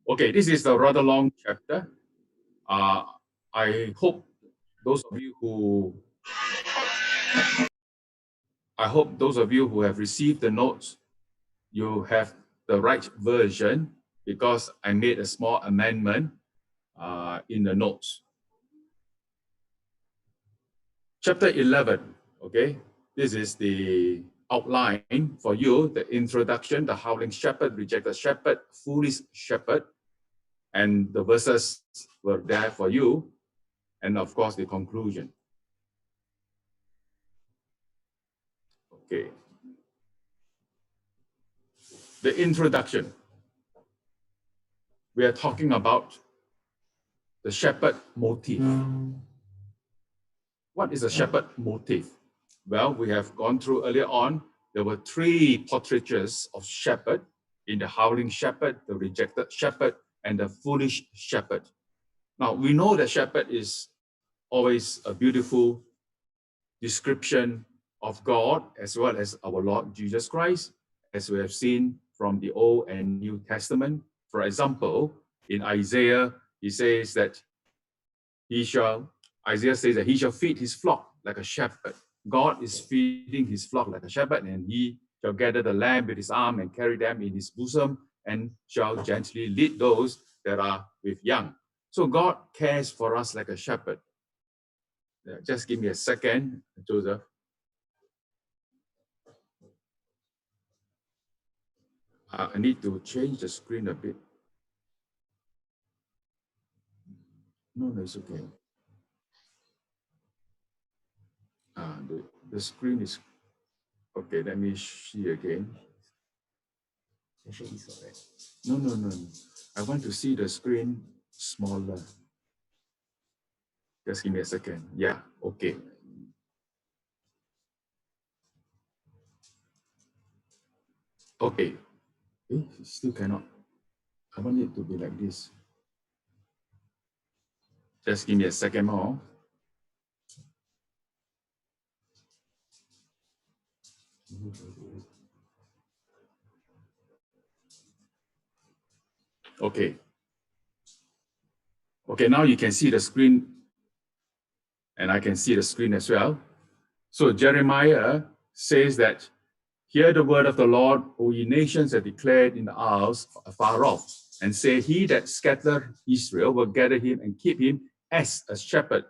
Okay, this is a rather long chapter. I hope those of you who have received the notes, you have the right version, because I made a small amendment in the notes. Chapter 11, okay? This is the outline for you, the introduction, the howling shepherd, rejected shepherd, foolish shepherd, and the verses were there for you, and of course the conclusion. Okay. The introduction. We are talking about the shepherd motive. What is a shepherd motive? Well, we have gone through earlier on. There were three portraitures of shepherd in the howling shepherd, the rejected shepherd, and the foolish shepherd. Now, we know that shepherd is always a beautiful description of God as well as our Lord Jesus Christ, as we have seen from the Old and New Testament. For example, in Isaiah, he says that Isaiah says that he shall feed his flock like a shepherd. God is feeding his flock like a shepherd, and he shall gather the lamb with his arm and carry them in his bosom, and shall gently lead those that are with young. So God cares for us like a shepherd. Just give me a second, Joseph. I need to change the screen a bit. No, it's okay. The screen is okay. Let me see again. No. I want to see the screen smaller. Just give me a second. Yeah, okay. Okay. Still cannot. I want it to be like this. Just give me a second more. Okay. Okay, now you can see the screen, and I can see the screen as well. So Jeremiah says that, hear the word of the Lord, O ye nations that declared in the isles afar off, and say, he that scattered Israel will gather him and keep him as a shepherd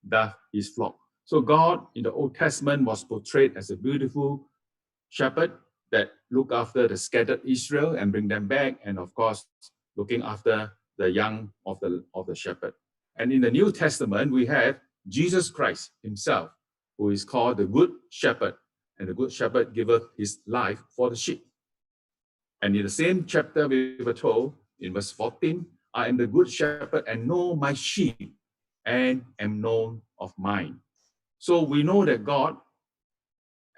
doth his flock. So God in the Old Testament was portrayed as a beautiful shepherd that look after the scattered Israel and bring them back, and of course, looking after the young of the shepherd. And in the New Testament, we have Jesus Christ himself, who is called the Good Shepherd, and the Good Shepherd giveth his life for the sheep. And in the same chapter, we were told in verse 14, I am the Good Shepherd and know my sheep and am known of mine. So we know that God,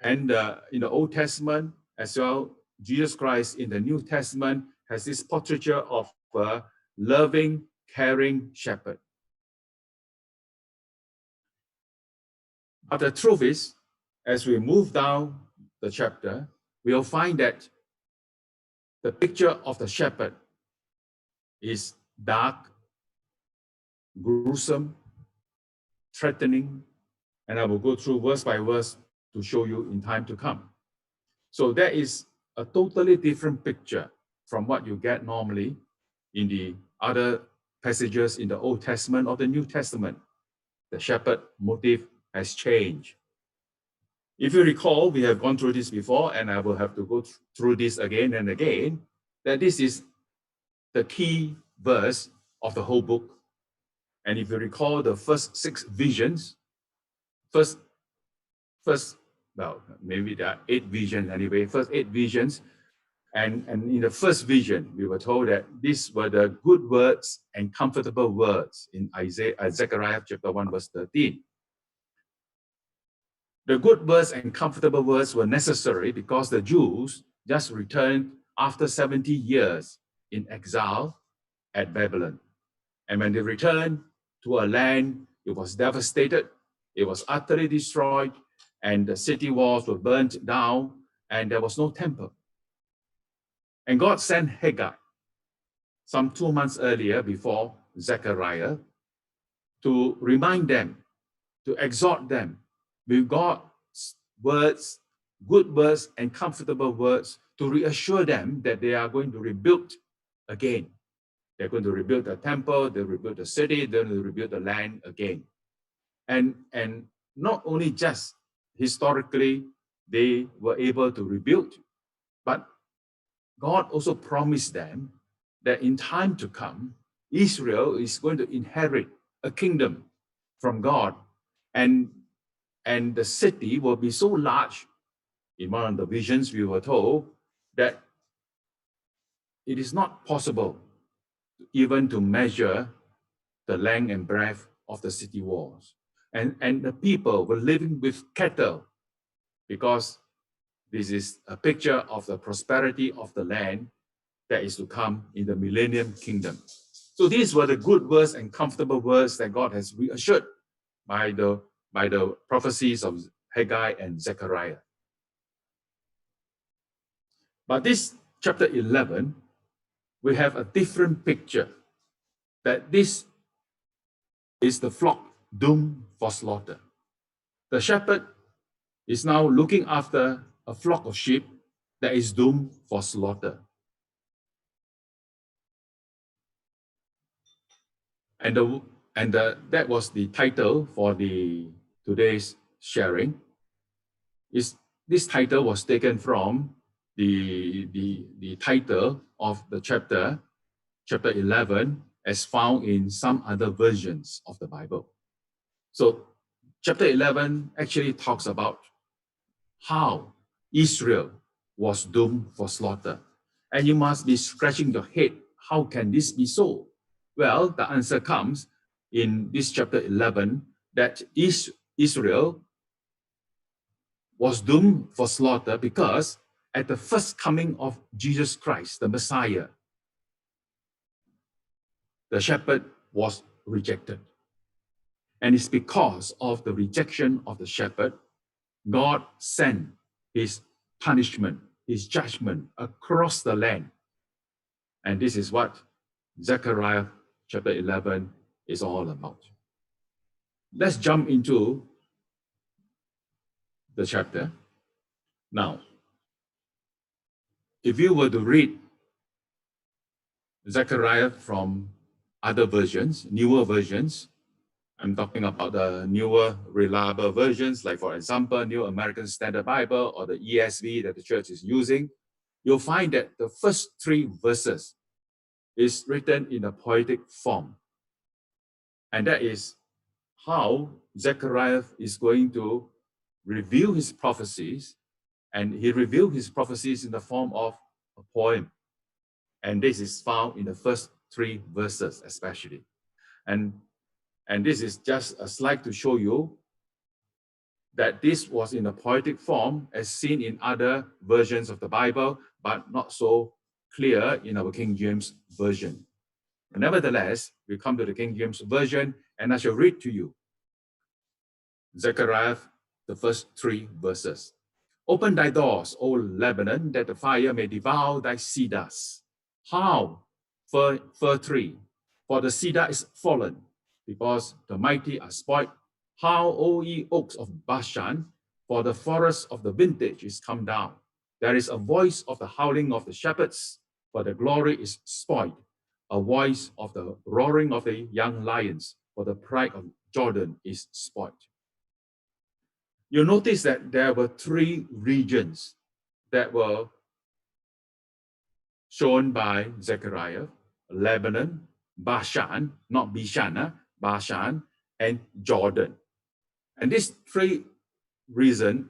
and in the Old Testament as well, Jesus Christ in the New Testament has this portraiture of a loving, caring shepherd. But the truth is, as we move down the chapter, we'll find that the picture of the shepherd is dark, gruesome, threatening, and I will go through verse by verse to show you in time to come. So that is a totally different picture from what you get normally in the other passages in the Old Testament or the New Testament. The shepherd motive has changed. If you recall, we have gone through this before, and I will have to go through this again and again, that this is the key verse of the whole book. And if you recall the first 6 visions, well, maybe there are 8 visions anyway, first 8 visions, and in the first vision, we were told that these were the good words and comfortable words in Zechariah chapter 1, verse 13. The good words and comfortable words were necessary because the Jews just returned after 70 years in exile at Babylon. And when they returned to a land, it was devastated, it was utterly destroyed, and the city walls were burnt down, and there was no temple. And God sent Haggai some 2 months earlier before Zechariah, to remind them, to exhort them with God's words, good words and comfortable words, to reassure them that they are going to rebuild again. They're going to rebuild the temple, they'll rebuild the city, they'll rebuild the land again. And not only just historically they were able to rebuild, but God also promised them that in time to come, Israel is going to inherit a kingdom from God, and the city will be so large. In one of the visions we were told that it is not possible even to measure the length and breadth of the city walls. And the people were living with cattle, because this is a picture of the prosperity of the land that is to come in the millennium kingdom. So these were the good words and comfortable words that God has reassured by the prophecies of Haggai and Zechariah. But this chapter 11, we have a different picture, that this is the flock doomed for slaughter. The shepherd is now looking after a flock of sheep that is doomed for slaughter. And that was the title for today's sharing. This title was taken from the title of the chapter 11, as found in some other versions of the Bible. So chapter 11 actually talks about how Israel was doomed for slaughter. And you must be scratching your head, how can this be so? Well, the answer comes in this chapter 11, that Israel was doomed for slaughter because at the first coming of Jesus Christ, the Messiah, the shepherd was rejected. And it's because of the rejection of the shepherd, God sent his punishment, his judgment across the land. And this is what Zechariah chapter 11 is all about. Let's jump into the chapter. Now, if you were to read Zechariah from other versions, newer versions, I'm talking about the newer reliable versions, like for example, New American Standard Bible or the ESV that the church is using, you'll find that the first 3 verses is written in a poetic form. And that is how Zechariah is going to reveal his prophecies, and he revealed his prophecies in the form of a poem. And this is found in the first 3 verses especially. And this is just a slide to show you that this was in a poetic form as seen in other versions of the Bible, but not so clear in our King James Version. Nevertheless, we come to the King James Version, and I shall read to you Zechariah, the first 3 verses. Open thy doors, O Lebanon, that the fire may devour thy cedars. How, fir tree, for the cedar is fallen, because the mighty are spoiled. How, O ye oaks of Bashan, for the forest of the vintage is come down. There is a voice of the howling of the shepherds, for the glory is spoiled. A voice of the roaring of the young lions, for the pride of Jordan is spoiled. You'll notice that there were 3 regions that were shown by Zechariah: Lebanon, Bashan, not Bishana, Bashan, and Jordan. And these 3 regions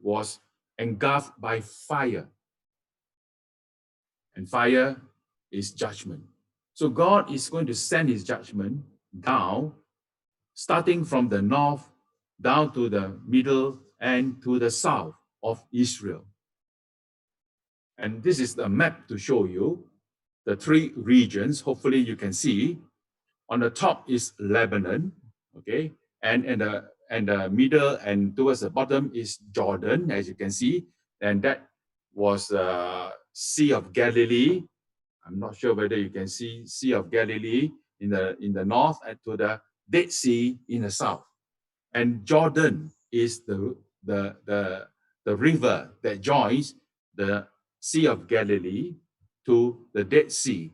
was engulfed by fire. And fire is judgment. So God is going to send his judgment down, starting from the north, down to the middle and to the south of Israel. And this is the map to show you the 3 regions. Hopefully you can see. On the top is Lebanon, okay? And the middle and towards the bottom is Jordan, as you can see. And that was Sea of Galilee, I'm not sure whether you can see Sea of Galilee in the north and to the Dead Sea in the south. And Jordan is the river that joins the Sea of Galilee to the Dead Sea.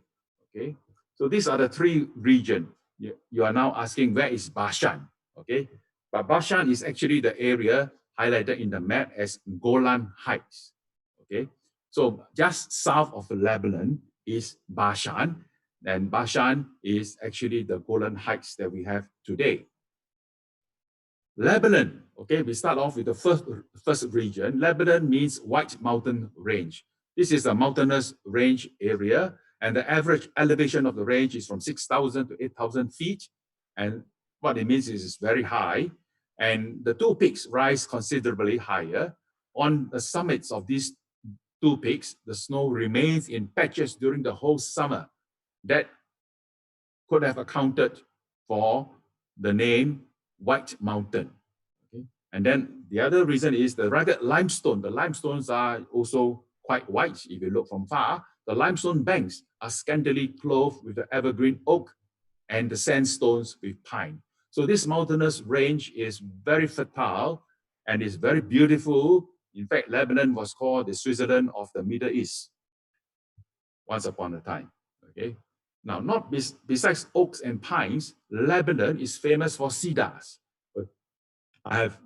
Okay, so these are the three regions. You are now asking, where is Bashan? Okay, but Bashan is actually the area highlighted in the map as Golan Heights. Okay, so just south of Lebanon is Bashan, and Bashan is actually the Golan Heights that we have today. Lebanon, okay, we start off with the first region. Lebanon means White Mountain Range. This is a mountainous range area, and the average elevation of the range is from 6,000 to 8,000 feet. And what it means is it's very high. And the two peaks rise considerably higher. On the summits of these two peaks, the snow remains in patches during the whole summer. That could have accounted for the name White Mountain. Okay? And then the other reason is the rugged limestone. The limestones are also quite white if you look from far. The limestone banks are scantily clothed with the evergreen oak and the sandstones with pine. So this mountainous range is very fertile and is very beautiful. In fact, Lebanon was called the Switzerland of the Middle East once upon a time. Okay. Now, not besides oaks and pines, Lebanon is famous for cedars. But I have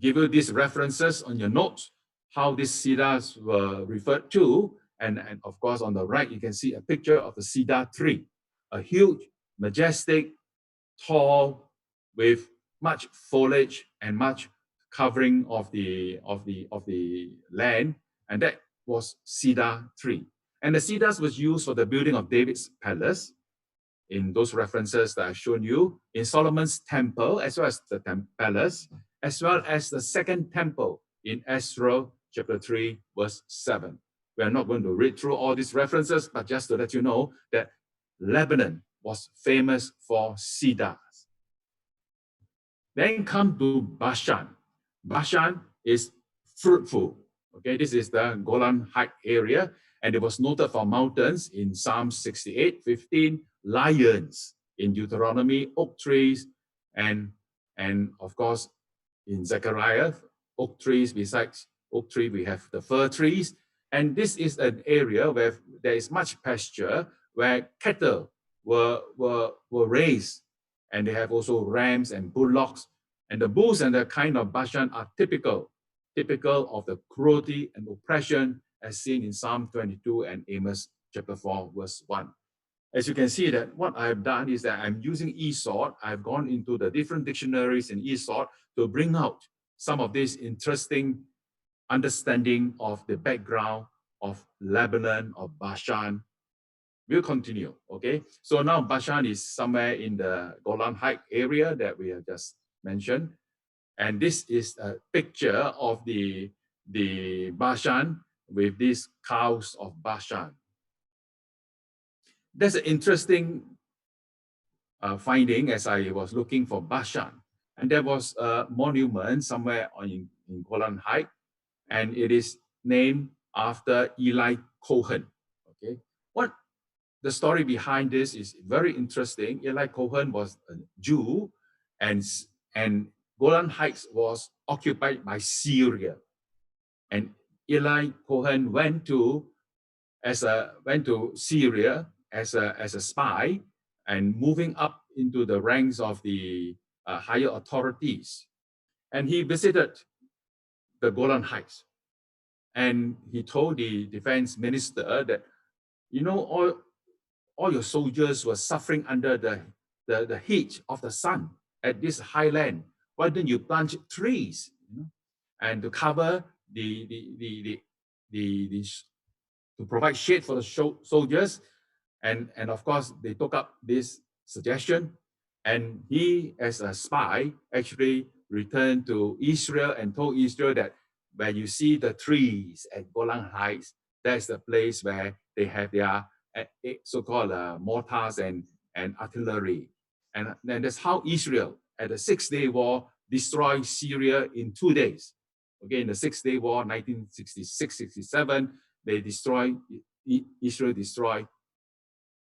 given you these references on your notes, how these cedars were referred to. And of course, on the right, you can see a picture of a cedar tree, a huge, majestic, tall, with much foliage and much covering of the land. And that was cedar tree. And the cedars was used for the building of David's palace in those references that I've shown you, in Solomon's temple, as well as the palace, as well as the second temple in Ezra chapter 3, verse 7. We are not going to read through all these references, but just to let you know that Lebanon was famous for cedars. Then come to Bashan. Bashan is fruitful. Okay, this is the Golan Height area, and it was noted for mountains in Psalm 68:15, lions in Deuteronomy, oak trees, and of course in Zechariah, oak trees. Besides oak tree, we have the fir trees, and this is an area where there is much pasture, where cattle were raised, and they have also rams and bullocks, and the bulls and the kind of Bashan are typical of the cruelty and oppression as seen in Psalm 22 and Amos chapter 4, verse 1. As you can see, that what I've done is that I'm using eSword. I've gone into the different dictionaries in eSword to bring out some of this interesting understanding of the background of Lebanon, of Bashan. We'll continue, okay? So now Bashan is somewhere in the Golan Height area that we have just mentioned. And this is a picture of the Bashan with these cows of Bashan. There's an interesting finding as I was looking for Bashan. And there was a monument somewhere in Golan Height, and it is named after Eli Cohen. Okay, what the story behind this is very interesting. Eli Cohen was a Jew, and Golan Heights was occupied by Syria. And Eli Cohen went to Syria as a spy, and moving up into the ranks of the higher authorities. And he visited the Golan Heights. And he told the defense minister that, you know, all your soldiers were suffering under the heat of the sun at this highland. Why don't you plant trees, you know, and to cover to provide shade for the soldiers? And of course, they took up this suggestion. And he, as a spy, actually returned to Israel and told Israel that when you see the trees at Golan Heights, that's the place where they have their so-called mortars and artillery. And then that's how Israel, at the Six-Day War, destroyed Syria in 2 days. Okay, in the Six-Day War, 1966-67, Israel destroyed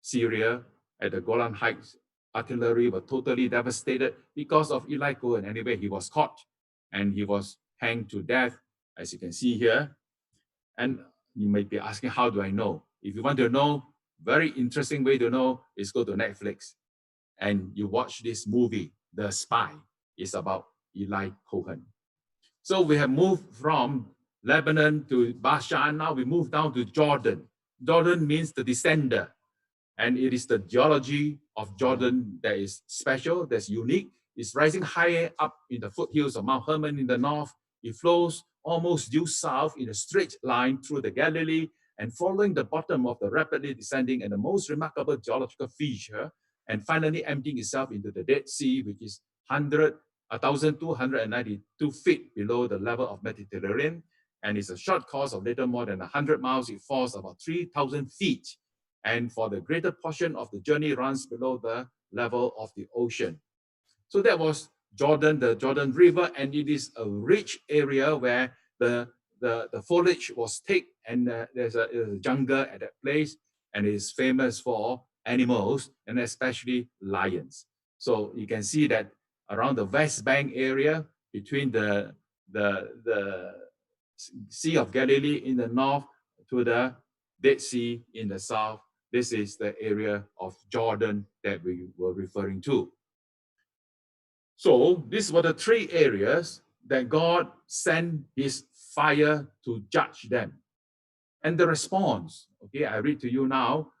Syria at the Golan Heights. Artillery were totally devastated because of Eli Cohen. Anyway, he was caught and he was hanged to death, as you can see here. And you may be asking, how do I know? If you want to know, very interesting way to know is go to Netflix and you watch this movie, The Spy. It's about Eli Cohen. So we have moved from Lebanon to Bashan. Now we move down to Jordan. Jordan means the descender. And it is the geology of Jordan that is special, that's unique. It's rising high up in the foothills of Mount Hermon in the north. It flows almost due south in a straight line through the Galilee and following the bottom of the rapidly descending and the most remarkable geological feature, and finally emptying itself into the Dead Sea, which is 1,292 feet below the level of Mediterranean. And it's a short course of little more than 100 miles. It falls about 3,000 feet. And for the greater portion of the journey runs below the level of the ocean. So that was Jordan, the Jordan River, and it is a rich area where the foliage was thick, and there's a jungle at that place, and it is famous for animals, and especially lions. So you can see that around the West Bank area, between the Sea of Galilee in the north to the Dead Sea in the south, this is the area of Jordan that we were referring to. So these were the three areas that God sent his fire to judge them. And the response, okay, I read to you now,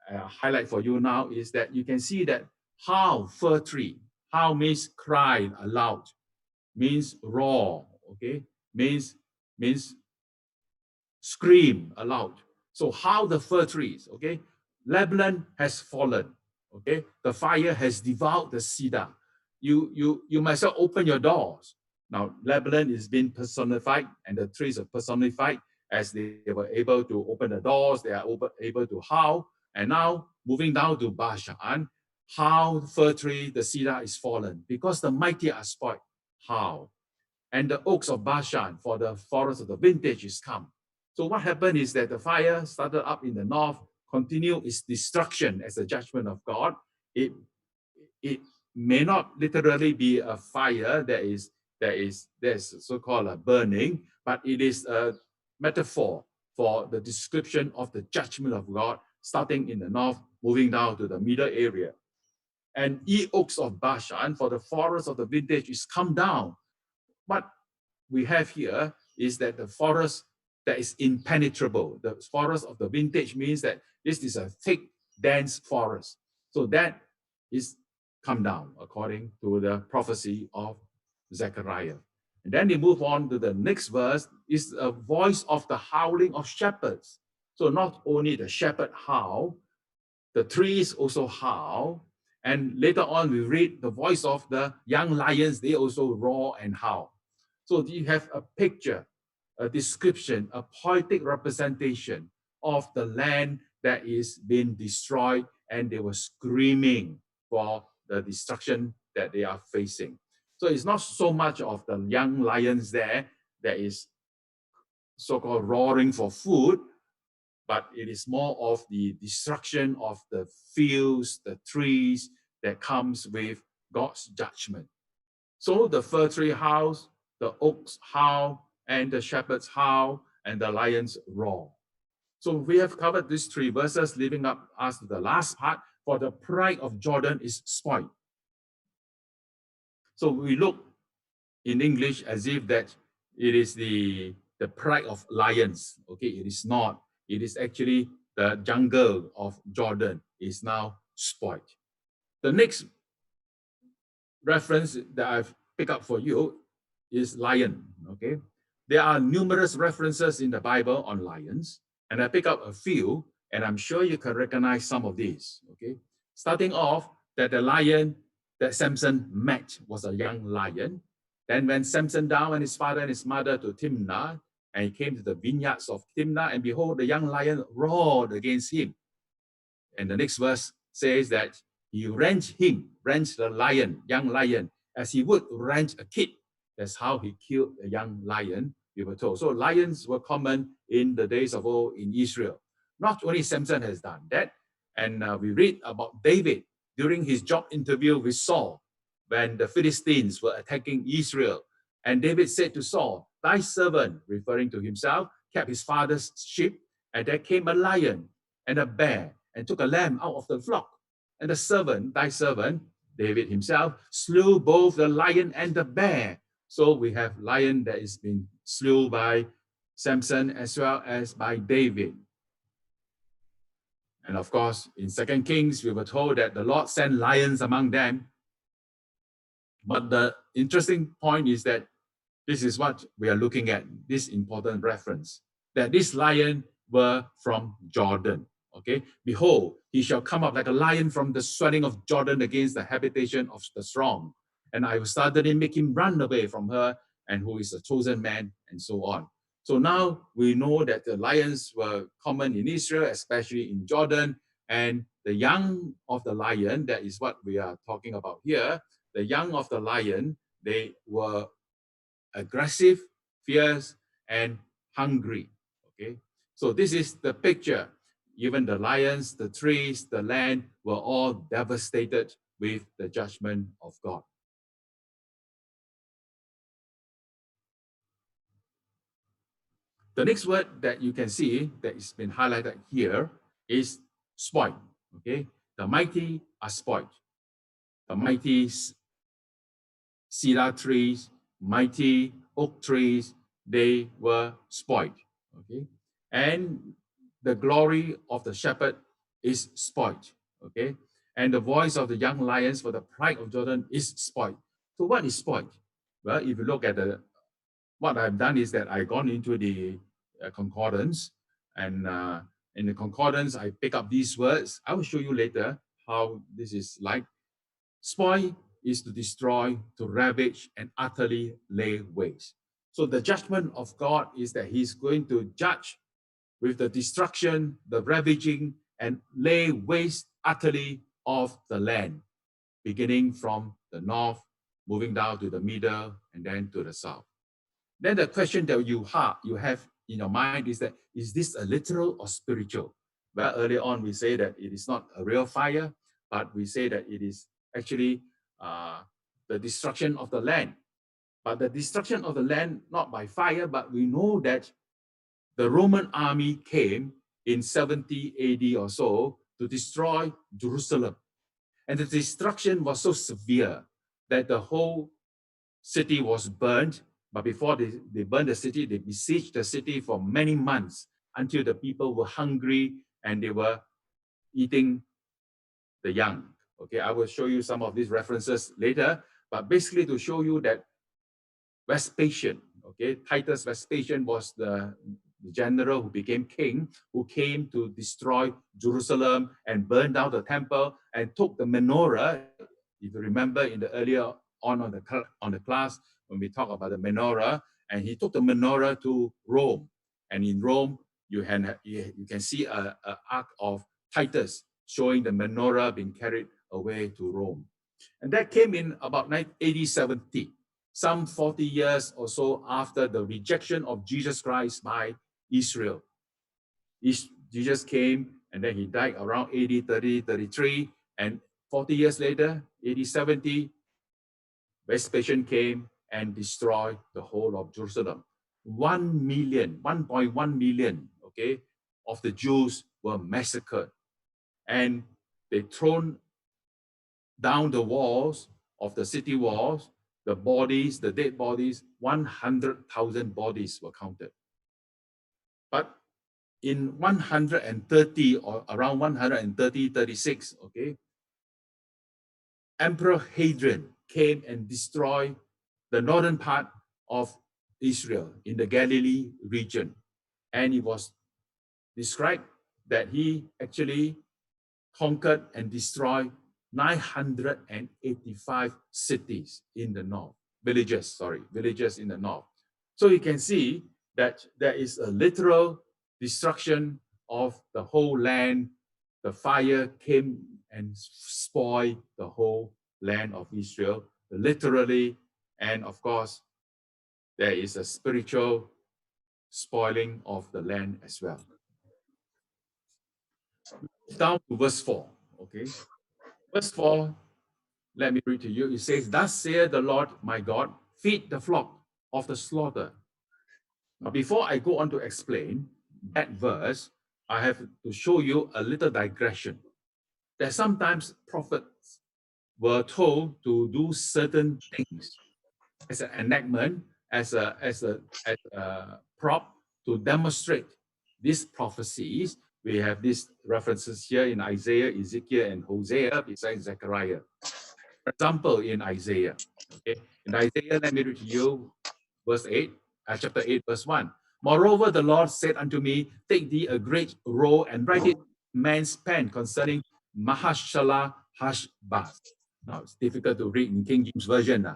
highlight for you now, is that you can see that how fir tree, how means cry aloud, means roar, okay, means scream aloud. So how the fir trees, okay, Lebanon has fallen, okay, the fire has devoured the cedar. You might as well open your doors. Now Lebanon is being personified, and the trees are personified as they were able to open the doors, they are able to howl. And now moving down to Bashan, how fir tree, the cedar is fallen, because the mighty are spoiled. How? And the oaks of Bashan, for the forest of the vintage is come. So what happened is that the fire started up in the north, continued its destruction as a judgment of God. It may not literally be a fire that is so-called a burning, but it is a metaphor for the description of the judgment of God, starting in the north, moving down to the middle area. And ye oaks of Bashan, for the forest of the vintage is come down. What we have here is that the forest that is impenetrable, the forest of the vintage means that this is a thick, dense forest. So that is come down according to the prophecy of Zechariah. And then they move on to the next verse, is a voice of the howling of shepherds. So not only the shepherd howl, the trees also howl. And later on, we read the voice of the young lions, they also roar and howl. So you have a picture, a description, a poetic representation of the land that is being destroyed, and they were screaming for the destruction that they are facing. So it's not so much of the young lions there that is so-called roaring for food, but it is more of the destruction of the fields, the trees that comes with God's judgment. So the fir tree howls, the oaks howl, and the shepherds howl, and the lions roar. So we have covered these three verses, leaving up us to the last part, for the pride of Jordan is spoiled. So we look in English as if that it is the pride of lions. Okay, it is not. It is actually the jungle of Jordan is now spoiled. The next reference that I've picked up for you is lion. Okay, there are numerous references in the Bible on lions, and I pick up a few, and I'm sure you can recognize some of these. Okay, starting off that the lion that Samson met was a young lion. Then when Samson down and his father and his mother to Timnah, and he came to the vineyards of Timnah, and behold, the young lion roared against him. And the next verse says that he wrenched the lion, young lion, as he would wrench a kid. That's how he killed a young lion, we were told. So lions were common in the days of old in Israel. Not only Samson has done that, And we read about David during his job interview with Saul when the Philistines were attacking Israel. And David said to Saul, "Thy servant," referring to himself, "kept his father's sheep, and there came a lion and a bear and took a lamb out of the flock. And the servant, thy servant, David himself, slew both the lion and the bear." So we have lion that is being slew by Samson as well as by David. And of course, in 2 Kings, we were told that the Lord sent lions among them. But the interesting point is that this is what we are looking at, this important reference, that this lion were from Jordan. Okay, behold, he shall come up like a lion from the swelling of Jordan against the habitation of the strong. And I will suddenly make him run away from her, and who is a chosen man, and so on. So now we know that the lions were common in Israel, especially in Jordan, and the young of the lion, that is what we are talking about here. The young of the lion, they were aggressive, fierce, and hungry. Okay, so this is the picture. Even the lions, the trees, the land were all devastated with the judgment of God. The next word that you can see that has been highlighted here is spoiled. Okay, the mighty are spoiled. The mighty cedar trees, mighty oak trees, they were spoiled. Okay, and the glory of the shepherd is spoiled. Okay, and the voice of the young lions for the pride of Jordan is spoiled. So what is spoiled? Well, if you look at what I've done is that I've gone into the concordance, and in the concordance I pick up these words. I will show you later how this is like. Spoil is to destroy, to ravage, and utterly lay waste. So the judgment of God is that he's going to judge with the destruction, the ravaging, and lay waste utterly of the land, beginning from the north, moving down to the middle, and then to the south. Then the question that you have in your mind is that, is this a literal or spiritual? Well, earlier on we say that it is not a real fire, but we say that it is actually the destruction of the land. But the destruction of the land, not by fire, but we know that the Roman army came in 70 AD or so to destroy Jerusalem. And the destruction was so severe that the whole city was burned. But before they burned the city, they besieged the city for many months until the people were hungry and they were eating the young. Okay, I will show you some of these references later, but basically to show you that Vespasian, okay, Titus Vespasian was the general who became king, who came to destroy Jerusalem and burn down the temple and took the menorah. If you remember in the earlier on the class, when we talk about the menorah, and he took the menorah to Rome. And in Rome, you can see an ark of Titus showing the menorah being carried away to Rome. And that came in about AD 70, some 40 years or so after the rejection of Jesus Christ by Israel. Jesus came and then he died around AD 30, 33, and 40 years later, AD 70, Vespasian came and destroyed the whole of Jerusalem. 1.1 million, okay, of the Jews were massacred. And they thrown down the walls of the city walls, the bodies, the dead bodies, 100,000 bodies were counted. But in 130 or around 130, 36, okay, Emperor Hadrian came and destroyed the northern part of Israel in the Galilee region. And it was described that he actually conquered and destroyed 985 cities in the north, villages in the north. So you can see that there is a literal destruction of the whole land. The fire came and spoiled the whole land of Israel, literally. And of course, there is a spiritual spoiling of the land as well. Down to verse 4. Okay. Verse 4, let me read to you. It says, "Thus saith the Lord my God, feed the flock of the slaughter." Now, before I go on to explain that verse, I have to show you a little digression. That sometimes prophets were told to do certain things as an enactment, as a prop to demonstrate these prophecies. We have these references here in Isaiah, Ezekiel, and Hosea, besides Zechariah. For example, in Isaiah, okay, in Isaiah, let me read to you verse 8, chapter 8, verse 1. "Moreover, the Lord said unto me, Take thee a great roll and write it in man's pen concerning Mahashala Hashbaz." Now, it's difficult to read in King James Version.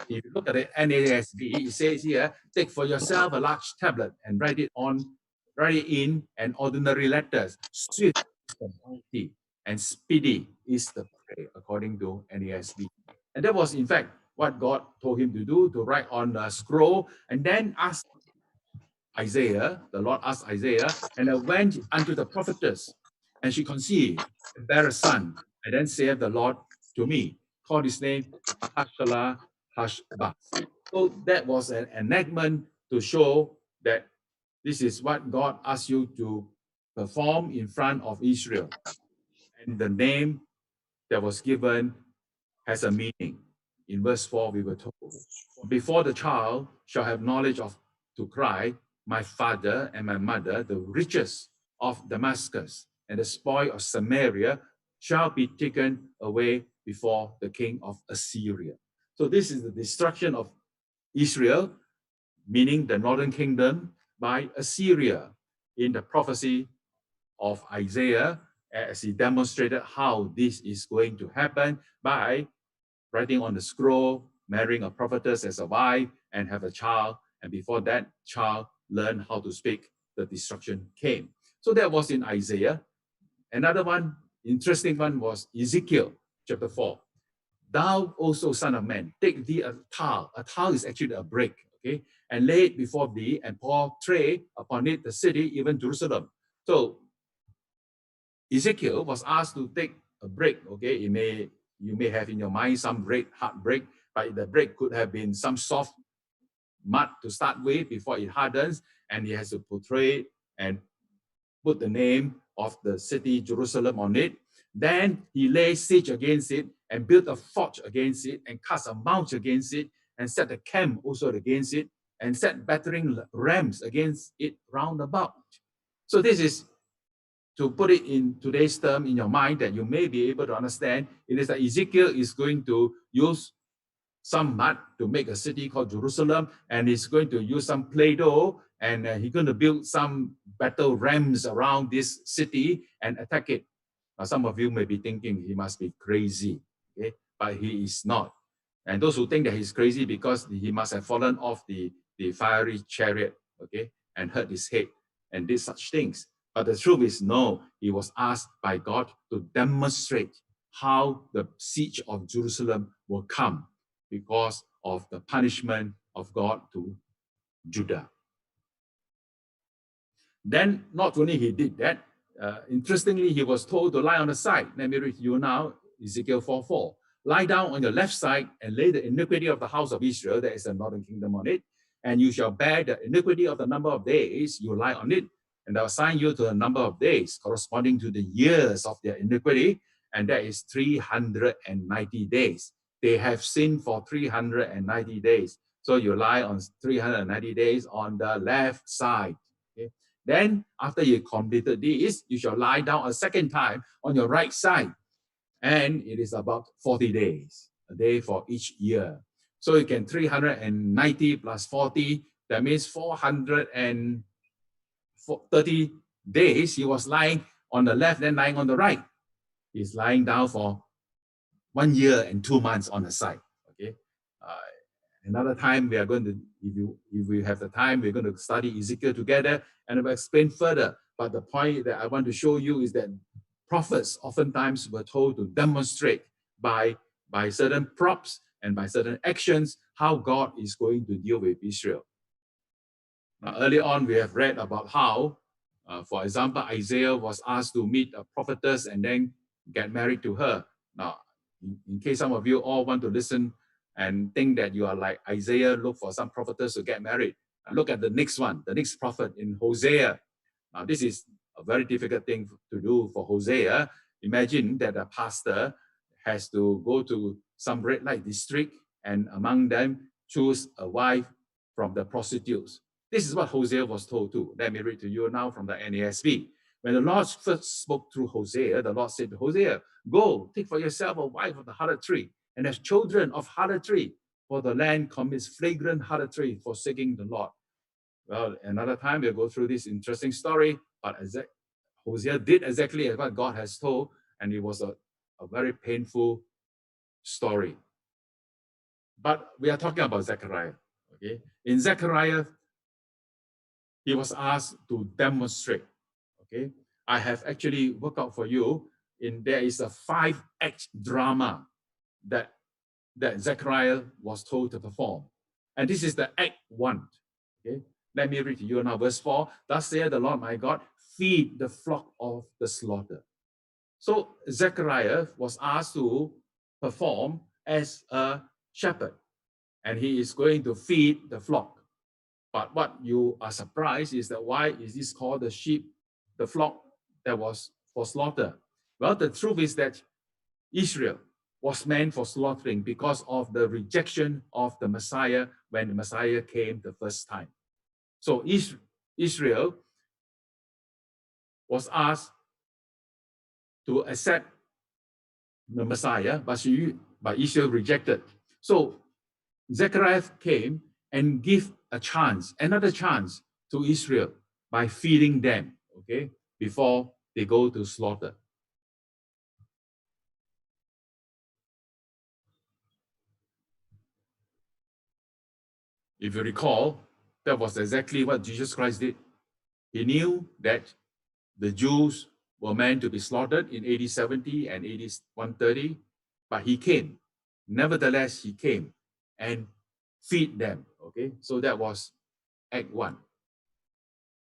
If you look at the NASB, it says here, "Take for yourself a large tablet and write it in an ordinary letters. Swift is the bounty, and speedy is the prey," according to NASB. And that was, in fact, what God told him to do, to write on a scroll, and then ask Isaiah, the Lord asked Isaiah, "And I went unto the prophetess, and she conceived and bare a son. And then saith the Lord to me, call his name Mahashala Hashbaz." So that was an enactment to show that this is what God asked you to perform in front of Israel. And the name that was given has a meaning. In verse 4, we were told, "Before the child shall have knowledge of to cry, my father and my mother, the riches of Damascus and the spoil of Samaria shall be taken away before the king of Assyria." So this is the destruction of Israel, meaning the northern kingdom, by Assyria in the prophecy of Isaiah, as he demonstrated how this is going to happen by writing on the scroll, marrying a prophetess as a wife, and have a child. And before that child learned how to speak, the destruction came. So that was in Isaiah. Another one, interesting one, was Ezekiel chapter 4. "Thou also, son of man, take thee a towel." A towel is actually a brick, okay? "And lay it before thee, and portray upon it the city, even Jerusalem." So Ezekiel was asked to take a brick, okay? You may have in your mind some red hard brick, but the brick could have been some soft mud to start with before it hardens, and he has to portray and put the name of the city Jerusalem on it. Then he laid siege against it and built a fort against it and cast a mount against it and set a camp also against it and set battering rams against it round about. So this is, to put it in today's term in your mind that you may be able to understand, it is that Ezekiel is going to use some mud to make a city called Jerusalem, and he's going to use some Play-Doh, and he's going to build some battle rams around this city and attack it. Now, some of you may be thinking he must be crazy, okay? But he is not. And those who think that he's crazy because he must have fallen off the fiery chariot, okay, and hurt his head and did such things. But the truth is, no, he was asked by God to demonstrate how the siege of Jerusalem will come because of the punishment of God to Judah. Then not only he did that, interestingly, he was told to lie on the side. Let me read you now, Ezekiel 4:4. "Lie down on your left side and lay the iniquity of the house of Israel," there is a northern kingdom, "on it, and you shall bear the iniquity of the number of days you lie on it, and I'll assign you to a number of days corresponding to the years of their iniquity, and that is 390 days. They have sinned for 390 days. So you lie on 390 days on the left side. Okay? Then after you completed this, you shall lie down a second time on your right side. And it is about 40 days, a day for each year. So you can 390 plus 40, that means 430 days. He was lying on the left, then lying on the right. He's lying down for 1 year and 2 months on the side. Okay. Another time we are going to, if we have the time, we're going to study Ezekiel together and I'll explain further. But the point that I want to show you is that prophets oftentimes were told to demonstrate by certain props and by certain actions how God is going to deal with Israel. Now, earlier on, we have read about how For example, Isaiah was asked to meet a prophetess and then get married to her. Now, in case some of you all want to listen and think that you are like Isaiah, look for some prophetess to get married. Look at the next one, the next prophet in Hosea. Now, this is a very difficult thing to do for Hosea. Imagine that a pastor has to go to some red light district and among them choose a wife from the prostitutes. This is what Hosea was told too. Let me read to you now from the NASB. When the Lord first spoke through Hosea, the Lord said to Hosea, "Go, take for yourself a wife of the harlotry, and have children of harlotry, for the land commits flagrant harlotry, forsaking the Lord." Well, another time we'll go through this interesting story, but Hosea did exactly as what God has told, and it was a very painful story. But we are talking about Zechariah. Okay, in Zechariah, he was asked to demonstrate. Okay, I have actually worked out for you. There is a 5-act drama that Zechariah was told to perform, and this is the Act 1. Okay, let me read to you now, verse 4. Thus saith the Lord my God, feed the flock of the slaughter. So Zechariah was asked to perform as a shepherd, and he is going to feed the flock. But what you are surprised is that why is this called the sheep, the flock that was for slaughter? Well, the truth is that Israel was meant for slaughtering because of the rejection of the Messiah when the Messiah came the first time. So Israel was asked to accept the Messiah, but Israel rejected. So Zechariah came and give another chance to Israel by feeding them, okay, before they go to slaughter. If you recall, that was exactly what Jesus Christ did. He knew that the Jews were meant to be slaughtered in AD 70 and AD 130, but he came. Nevertheless, he came and feed them, okay? So that was Act 1.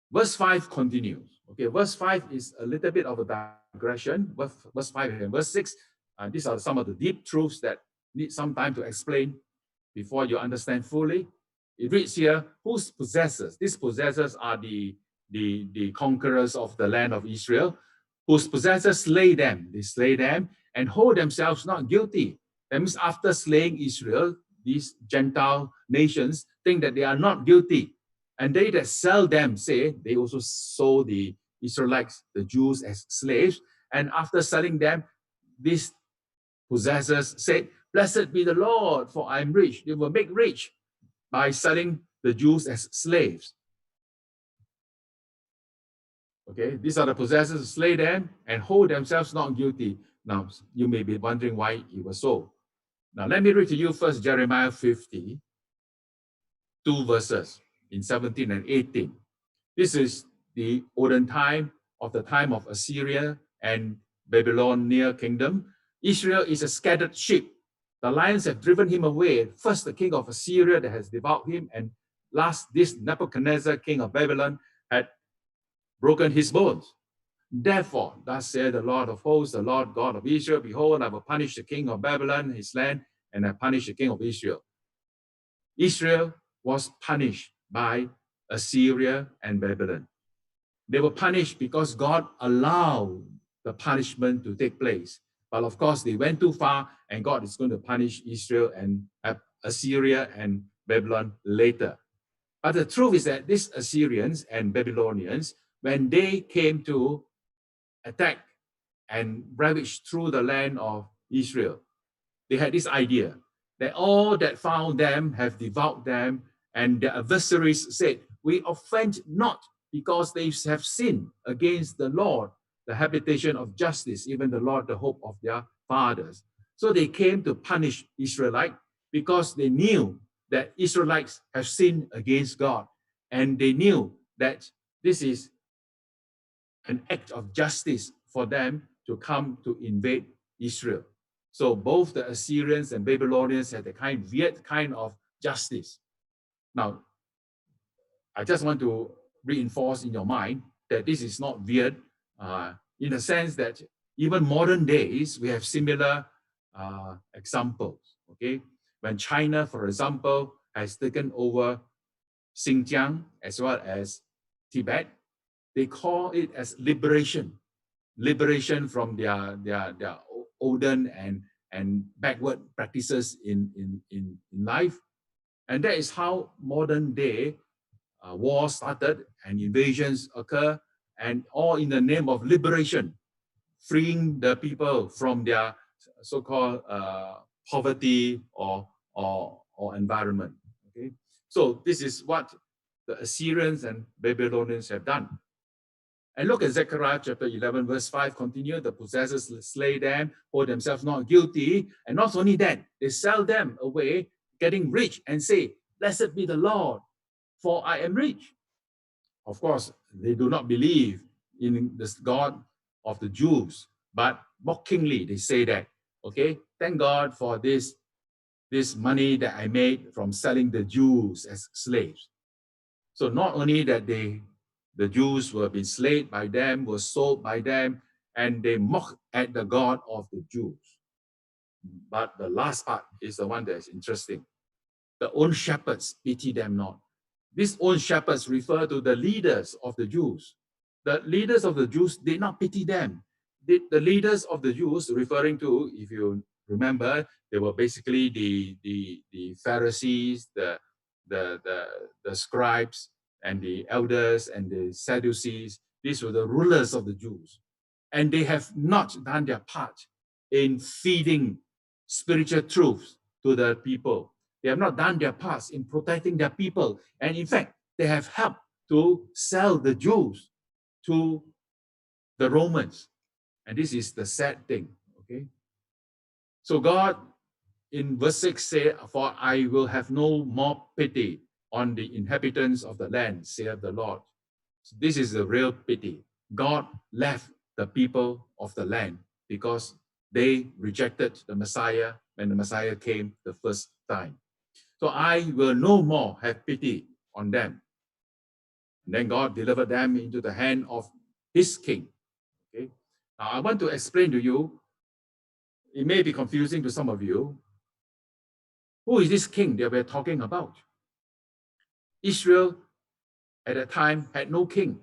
Verse 5 continues. Okay, verse 5 is a little bit of a digression. Verse 5 and verse 6, these are some of the deep truths that need some time to explain before you understand fully. It reads here, whose possessors? These possessors are the conquerors of the land of Israel, whose possessors slay them. They slay them and hold themselves not guilty. That means after slaying Israel, these Gentile nations think that they are not guilty. And they that sell them say they also sold the Israelites, the Jews, as slaves. And after selling them, these possessors said, "Blessed be the Lord, for I am rich." They were made rich by selling the Jews as slaves. Okay, these are the possessors who slay them and hold themselves not guilty. Now, you may be wondering why it was so. Now, let me read to you first Jeremiah 50, 2 verses in 17 and 18. This is the olden time of the time of Assyria and Babylonian kingdom. Israel is a scattered sheep. The lions have driven him away. First, the king of Assyria that has devoured him, and last, this Nebuchadnezzar, king of Babylon, had broken his bones. Therefore, thus said the Lord of hosts, the Lord God of Israel, behold, I will punish the king of Babylon, his land, and I punish the king of Israel. Israel was punished by Assyria and Babylon. They were punished because God allowed the punishment to take place. But of course, they went too far, and God is going to punish Israel and Assyria and Babylon later. But the truth is that these Assyrians and Babylonians, when they came to attack and ravage through the land of Israel, they had this idea that all that found them have devoured them, and their adversaries said, "We offend not, because they have sinned against the Lord, the habitation of justice, even the Lord, the hope of their fathers." So they came to punish Israelites because they knew that Israelites have sinned against God, and they knew that this is an act of justice for them to come to invade Israel. So both the Assyrians and Babylonians had a weird kind of justice. Now, I just want to reinforce in your mind that this is not weird, in the sense that even modern days, we have similar examples, okay? When China, for example, has taken over Xinjiang as well as Tibet, they call it as liberation from their olden and backward practices in life. And that is how modern day wars started and invasions occur, and all in the name of liberation, freeing the people from their so-called poverty or environment. Okay, so this is what the Assyrians and Babylonians have done. And look at Zechariah chapter 11, verse 5, continue. The possessors slay them, hold themselves not guilty. And not only that, they sell them away, getting rich, and say, "Blessed be the Lord, for I am rich." Of course, they do not believe in the God of the Jews, but mockingly they say that, okay, thank God for this money that I made from selling the Jews as slaves. So not only that the Jews were being slaved by them, were sold by them, and they mock at the God of the Jews. But the last part is the one that is interesting. The own shepherds pity them not. These own shepherds refer to the leaders of the Jews. The leaders of the Jews did not pity them. The leaders of the Jews, referring to, if you remember, they were basically the Pharisees, the scribes, and the elders and the Sadducees. These were the rulers of the Jews. And they have not done their part in feeding spiritual truths to the people. They have not done their part in protecting their people. And in fact, they have helped to sell the Jews to the Romans. And this is the sad thing, okay? So God, in verse 6, said, "For I will have no more pity on the inhabitants of the land, saith the Lord." So this is the real pity. God left the people of the land because they rejected the Messiah when the Messiah came the first time. So I will no more have pity on them. And then God delivered them into the hand of his king. Okay. Now I want to explain to you, it may be confusing to some of you, who is this king that we're talking about? Israel at that time had no king.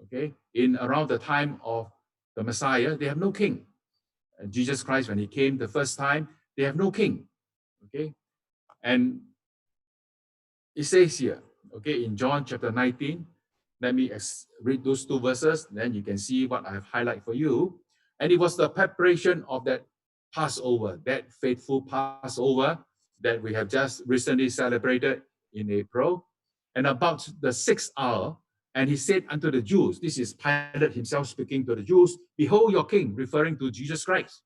Okay, in around the time of the Messiah, they have no king. And Jesus Christ, when he came the first time, they have no king. Okay, and it says here, okay, in John chapter 19, let me read those two verses, then you can see what I have highlighted for you. And it was the preparation of that Passover, that faithful Passover that we have just recently celebrated in April. And about the 6th hour, and he said unto the Jews, this is Pilate himself speaking to the Jews, "Behold your king," referring to Jesus Christ.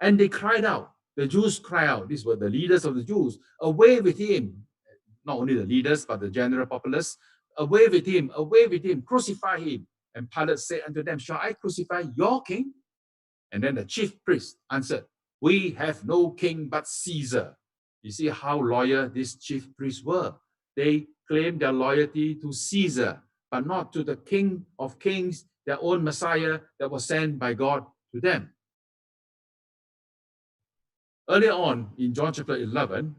And they cried out, the Jews cried out, these were the leaders of the Jews, "Away with him." Not only the leaders, but the general populace, away with him, crucify him." And Pilate said unto them, "Shall I crucify your king?" And then the chief priest answered, "We have no king but Caesar." You see how loyal these chief priests were. They claimed their loyalty to Caesar, but not to the King of Kings, their own Messiah that was sent by God to them. Earlier on in John chapter 11,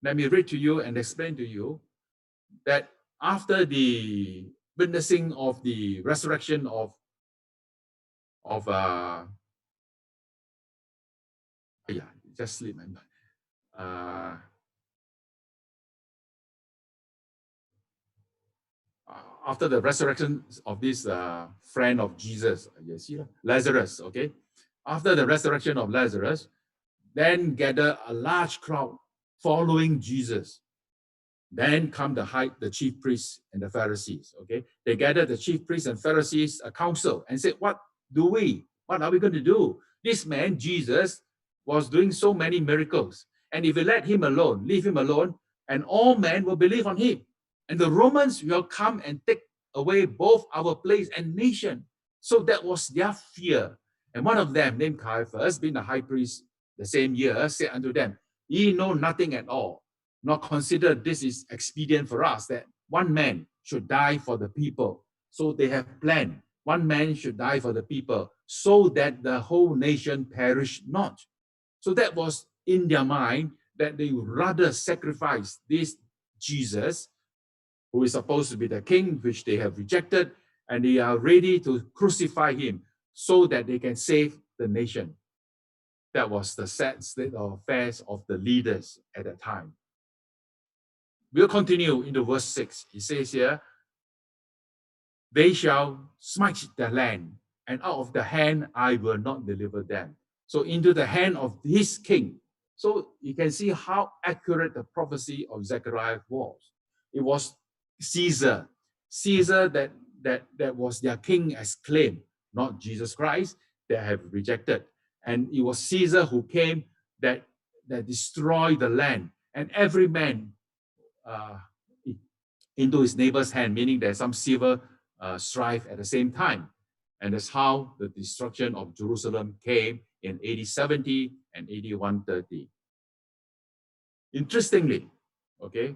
let me read to you and explain to you that after the witnessing of the resurrection of just sleep my mind. After the resurrection of this friend of Jesus, you see, Lazarus, okay? After the resurrection of Lazarus, then gather a large crowd following Jesus. Then come the chief priests and the Pharisees, okay? They gathered the chief priests and Pharisees, a council, and said, what are we going to do? This man, Jesus, was doing so many miracles. And if we let him alone, leave him alone, and all men will believe on him. And the Romans will come and take away both our place and nation. So that was their fear. And one of them, named Caiaphas, being the high priest the same year, said unto them, "Ye know nothing at all, nor consider this is expedient for us, that one man should die for the people, So they have planned. One man should die for the people so that the whole nation perish not. So that was in their mind, that they would rather sacrifice this Jesus, who is supposed to be the king, which they have rejected, and they are ready to crucify him so that they can save the nation. That was the sad state of affairs of the leaders at that time. We'll continue into verse 6. It says here, they shall smite the land, and out of the hand I will not deliver them. So into the hand of his king. So you can see how accurate the prophecy of Zechariah was. It was Caesar. Caesar that was their king as claimed, not Jesus Christ, that have rejected. And it was Caesar who came that destroyed the land. And every man into his neighbor's hand, meaning there's some civil strife at the same time. And that's how the destruction of Jerusalem came in AD 70 and AD 130. Interestingly, okay,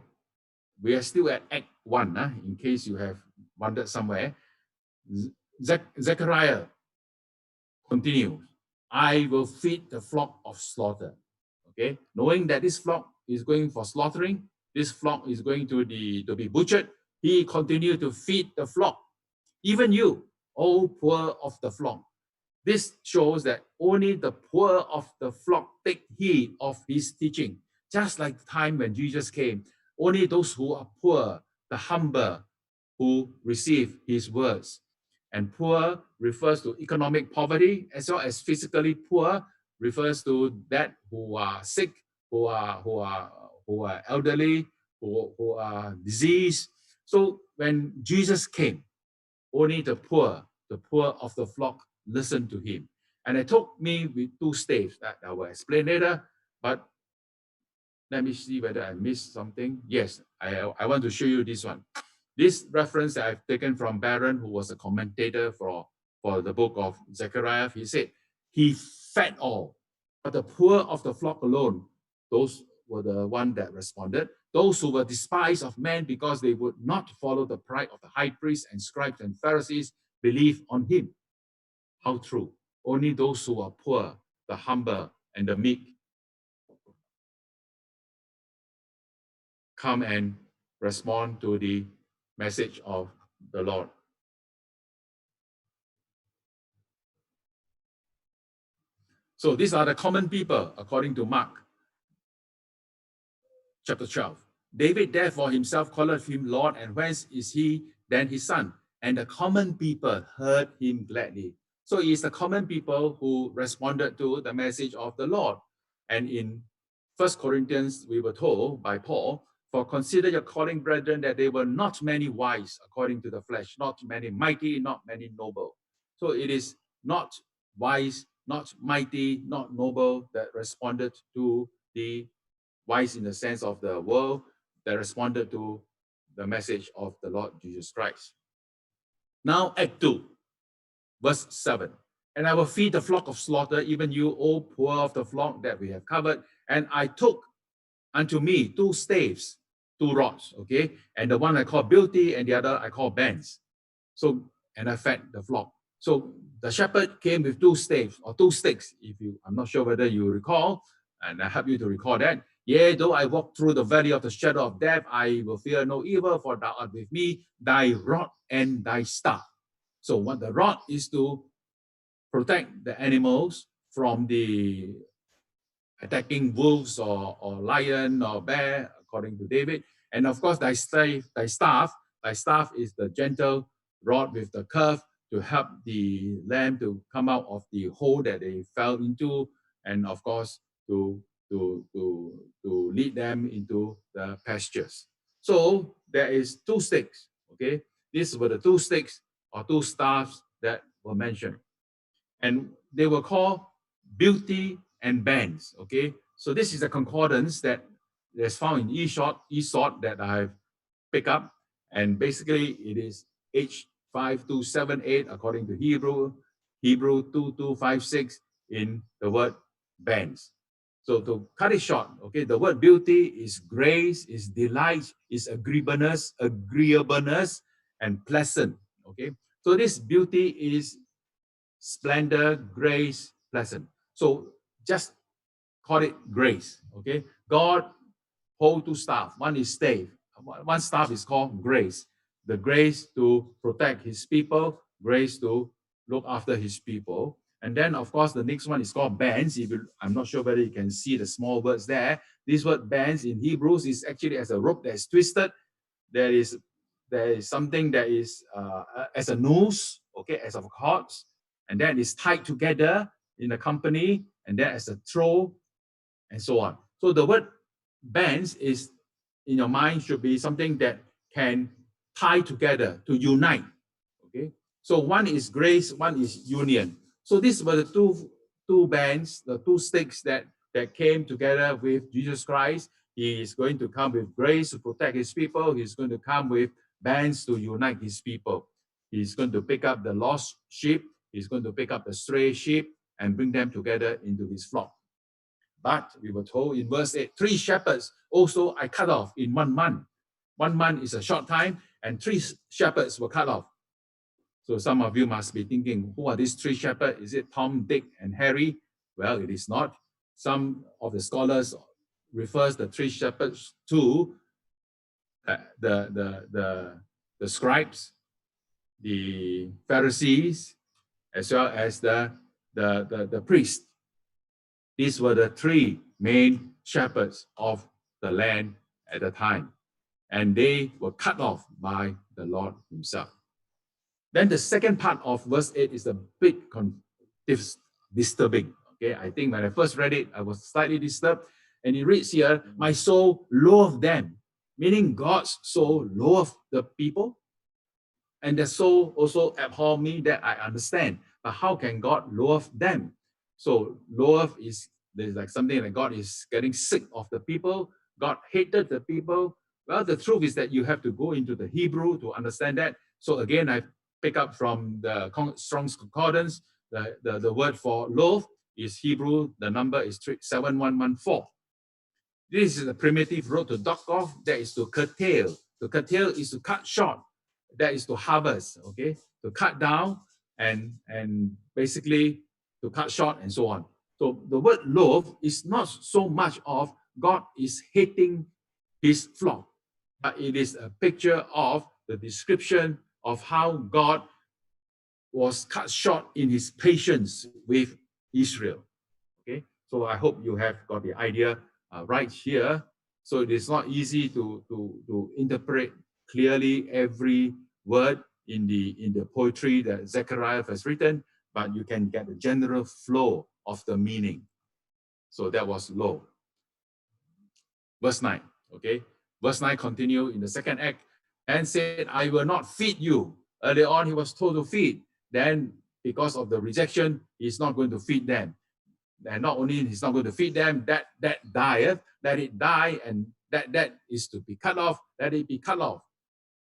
we are still at Act 1, in case you have wandered somewhere. Zechariah continues, I will feed the flock of slaughter. Okay, knowing that this flock is going for slaughtering, this flock is going to be butchered, he continued to feed the flock. Even you, O poor of the flock. This shows that only the poor of the flock take heed of his teaching. Just like the time when Jesus came, only those who are poor, the humble, who receive his words. And poor refers to economic poverty, as well as physically poor refers to that who are sick, who are elderly, who are diseased. So when Jesus came, only the poor of the flock listened to him. And it took me with two staves that I will explain later, but let me see whether I missed something. Yes, I want to show you this one. This reference that I've taken from Barron, who was a commentator for the book of Zechariah, he said, he fed all, but the poor of the flock alone, those were the one that responded. Those who were despised of men because they would not follow the pride of the high priests and scribes and Pharisees, believe on him. How true. Only those who are poor, the humble, and the meek come and respond to the message of the Lord. So these are the common people, according to Mark chapter 12. David therefore himself called him Lord, and whence is he then his son? And the common people heard him gladly. So it's the common people who responded to the message of the Lord. And in 1 Corinthians, we were told by Paul, for consider your calling, brethren, that they were not many wise according to the flesh, not many mighty, not many noble. So it is not wise, not mighty, not noble that responded to the wise in the sense of the world, that responded to the message of the Lord Jesus Christ. Now, Act 2, verse 7. And I will feed the flock of slaughter, even you, O poor of the flock that we have covered. And I took unto me 2 staves, 2 rods, okay? And the one I call Beauty, and the other I call Bands. So, and I fed the flock. So the shepherd came with 2 staves or 2 sticks. I'm not sure whether you recall, and I help you to recall that. Yea, though I walk through the valley of the shadow of death, I will fear no evil, for thou art with me, thy rod and thy staff. So what the rod is to protect the animals from the attacking wolves or lion or bear, according to David. And of course, thy staff is the gentle rod with the curve to help the lamb to come out of the hole that they fell into, and of course to lead them into the pastures. So there is 2 sticks. Okay, these were the 2 sticks or 2 staffs that were mentioned, and they were called Beauty and Bands. Okay, so this is a concordance that is found in eSword that I've picked up, and basically it is H5278 according to Hebrew 2256 in the word bands. So to cut it short, okay, the word beauty is grace, is delight, is agreeableness, and pleasant. Okay, so this beauty is splendor, grace, pleasant. So just call it grace. Okay, God hold two staff. One is stave. One staff is called grace. The grace to protect his people, grace to look after his people. And then, of course, the next one is called bands. I'm not sure whether you can see the small words there. This word bands in Hebrews is actually as a rope that is twisted. There is something that is as a noose, okay, as of cords, and then it's tied together in a company, and then as a throw, and so on. So the word bands is in your mind should be something that can tie together to unite. Okay, so one is grace, one is union. So these were the two bands, the two sticks that came together with Jesus Christ. He is going to come with grace to protect his people. He's going to come with bands to unite his people. He's going to pick up the lost sheep. He's going to pick up the stray sheep and bring them together into his flock. But we were told in verse 8, 3 shepherds also I cut off in 1 month. 1 month is a short time, and 3 shepherds were cut off. So some of you must be thinking, who are these 3 shepherds? Is it Tom, Dick, and Harry? Well, it is not. Some of the scholars refers the 3 shepherds to the scribes, the Pharisees, as well as the priests. These were the 3 main shepherds of the land at the time, and they were cut off by the Lord himself. Then the second part of verse 8 is a bit disturbing. Okay, I think when I first read it, I was slightly disturbed. And it reads here, my soul loathed them, meaning God's soul loathed the people. And the soul also abhor me, that I understand. But how can God loathe them? So loathe is there's like something like God is getting sick of the people. God hated the people. Well, the truth is that you have to go into the Hebrew to understand that. So again, I pick up from the Strong's Concordance. The word for loathe is Hebrew. The number is 7114. This is the primitive root to dock off. That is to curtail. To curtail is to cut short. That is to harvest. Okay, to cut down and basically to cut short and so on. So the word loathe is not so much of God is hating his flock, but it is a picture of the description of how God was cut short in his patience with Israel. Okay, so I hope you have got the idea right here. So it is not easy to interpret clearly every word in the poetry that Zechariah has written, but you can get the general flow of the meaning. So that was low. Verse 9, okay? Verse 9 continue in the second act, and said, I will not feed you. Earlier on, he was told to feed. Then, because of the rejection, he's not going to feed them. And not only he's not going to feed them, that dieth, let it die, and that is to be cut off, let it be cut off.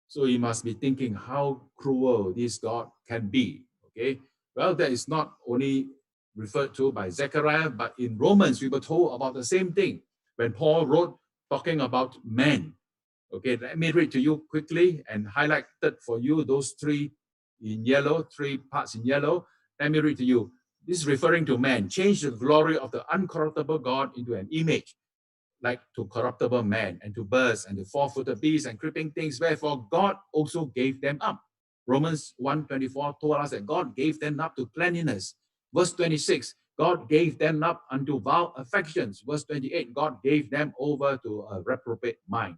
So you must be thinking how cruel this God can be. Okay, well, that is not only referred to by Zechariah, but in Romans we were told about the same thing when Paul wrote talking about men. Okay, let me read to you quickly and highlighted for you those 3 in yellow, 3 parts in yellow. Let me read to you. This is referring to man. Change the glory of the uncorruptible God into an image, like to corruptible man, and to birds, and to 4-footed beasts, and creeping things. Wherefore God also gave them up. Romans 1:24 told us that God gave them up to cleanliness. Verse 26, God gave them up unto vile affections. Verse 28, God gave them over to a reprobate mind,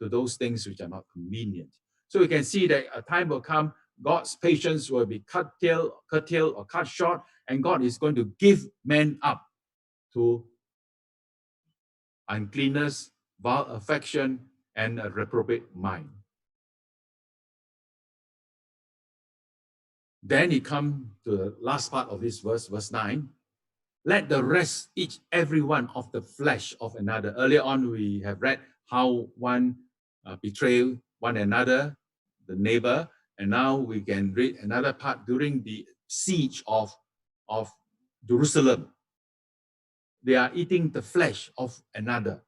to those things which are not convenient. So we can see that a time will come, God's patience will be curtailed or cut short, and God is going to give men up to uncleanness, vile affection, and a reprobate mind. Then he comes to the last part of this verse, verse 9. Let the rest each every one of the flesh of another. Earlier on, we have read how one betrayed one another, the neighbor, and now we can read another part during the siege of Jerusalem. They are eating the flesh of another.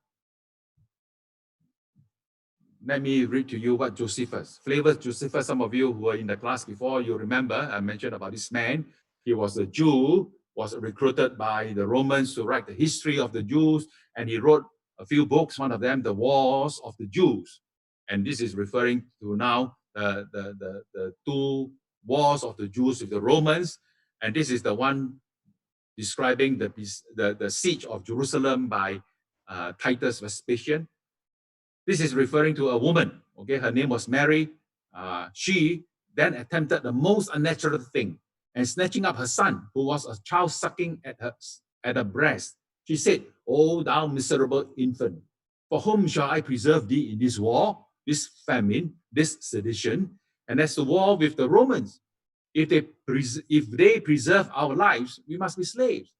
let me read to you what Josephus, Flavius Josephus, some of you who were in the class before, you remember I mentioned about this man. He was a Jew, was recruited by the Romans to write the history of the Jews, and he wrote a few books, one of them, The Wars of the Jews. And this is referring to now the two wars of the Jews with the Romans. And this is the one describing the siege of Jerusalem by Titus Vespasian. This is referring to a woman, okay? Her name was Mary. She then attempted the most unnatural thing, and snatching up her son, who was a child sucking at her breast, she said, "O thou miserable infant, for whom shall I preserve thee in this war, this famine, this sedition?" And that's the war with the Romans. If they preserve our lives, we must be slaves.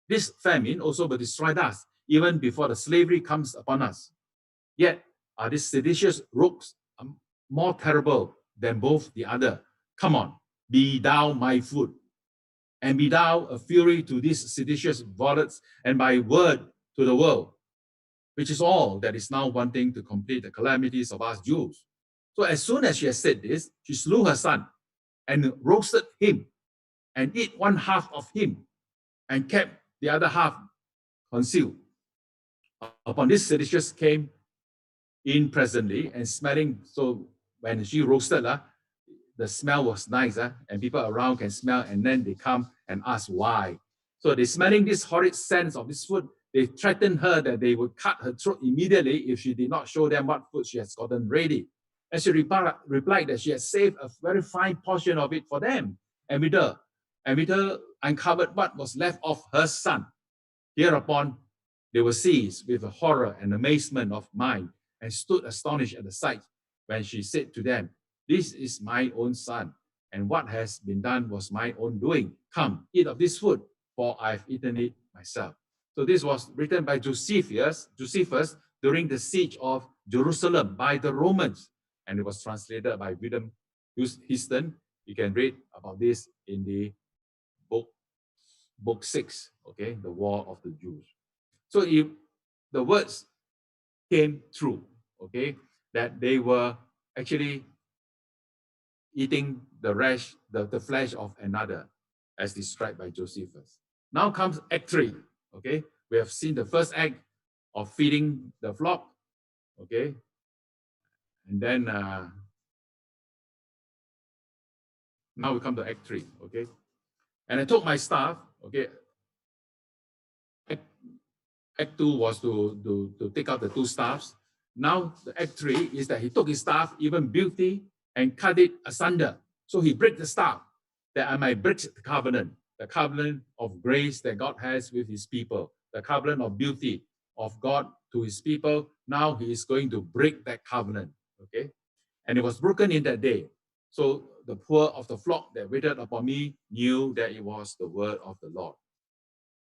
This famine also will destroy us, even before the slavery comes upon us. Yet are these seditious rogues more terrible than both the other? Come on, be thou my food, and be thou a fury to these seditious varlets, and by word to the world, which is all that is now wanting to complete the calamities of us Jews. So as soon as she had said this, she slew her son, and roasted him, and ate one half of him, and kept the other half concealed. Upon this, seditious came in presently, and smelling, so when she roasted, the smell was nice, and people around can smell, and then they come and ask why. So they smelling this horrid scent of this food, they threatened her that they would cut her throat immediately if she did not show them what food she has gotten ready. And she replied that she had saved a very fine portion of it for them, and with her uncovered what was left of her son. Hereupon they were seized with a horror and amazement of mind, and stood astonished at the sight, when she said to them, "This is my own son, and what has been done was my own doing. Come, eat of this food, for I've eaten it myself." So this was written by Josephus during the siege of Jerusalem by the Romans, and it was translated by William Houston. You can read about this in the book 6, okay, the War of the Jews. So if the words came true, okay, that they were actually eating the flesh of another, as described by Josephus. Now comes Act 3, okay? We have seen the first act of feeding the flock, okay? And then now we come to Act 3, okay? And I took my staff, okay? Act 2 was to take out the two staffs. Now the Act 3 is that he took his staff, even beauty, and cut it asunder. So he broke the staff, that I might break the covenant of grace that God has with his people, the covenant of beauty of God to his people. Now he is going to break that covenant, okay? And it was broken in that day. So the poor of the flock that waited upon me knew that it was the word of the Lord.